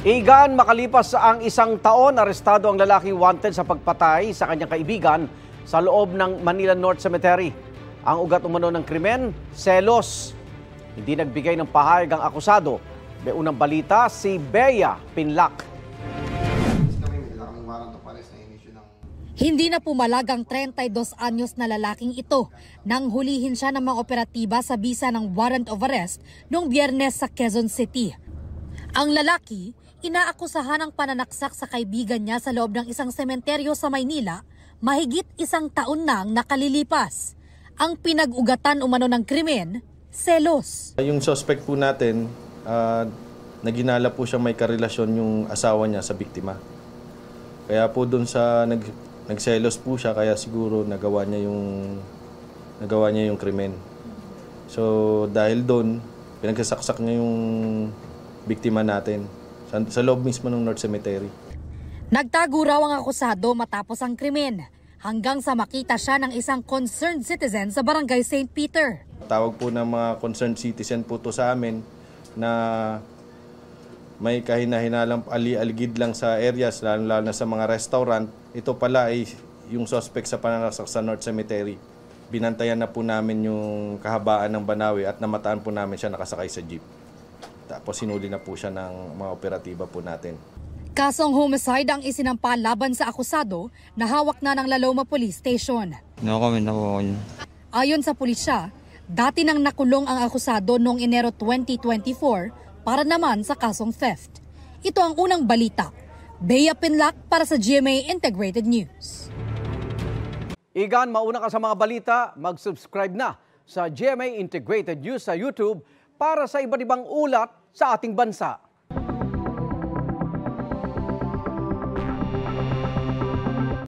Igan, makalipas ang isang taon, arestado ang lalaki wanted sa pagpatay sa kanyang kaibigan sa loob ng Manila North Cemetery. Ang ugat umano ng krimen, selos. Hindi nagbigay ng pahayag ang akusado. May unang balita, si Bea Pinlac. Hindi na pumalag ang 32 anyos na lalaking ito nang hulihin siya ng mga operatiba sa bisa ng warrant of arrest noong Biyernes sa Quezon City. Ang lalaki, inaakusahan ng pananaksak sa kaibigan niya sa loob ng isang sementeryo sa Maynila, mahigit isang taon nang nakalilipas. Ang pinag-ugatan umano ng krimen, selos. Yung suspect po natin, naginala po siya may karelasyon yung asawa niya sa biktima. Kaya po doon sa nagselos po siya, kaya siguro nagawa niya yung krimen. So dahil doon, pinagsasaksak niya yung biktima natin sa loob mismo ng North Cemetery. Nagtago raw ang akusado matapos ang krimen hanggang sa makita siya ng isang concerned citizen sa barangay St. Peter. Tawag po ng mga concerned citizen po to sa amin na may kahina-hinalang ali-aligid lang sa areas, lalo na sa mga restaurant. Ito pala ay yung suspect sa pananaksak sa North Cemetery. Binantayan na po namin yung kahabaan ng Banawe at namataan po namin siya nakasakay sa jeep. Tapos sinuli na po siya ng mga operatiba po natin. Kasong homicide ang isinampa laban sa akusado na hawak na ng Laloma Police Station. No comment na po. Ayon sa pulisya, dati nang nakulong ang akusado noong Enero 2024 para naman sa kasong theft. Ito ang unang balita. Bea Pinlac para sa GMA Integrated News. Igan, mauna ka sa mga balita, mag-subscribe na sa GMA Integrated News sa YouTube para sa iba't ibang ulat sa ating bansa.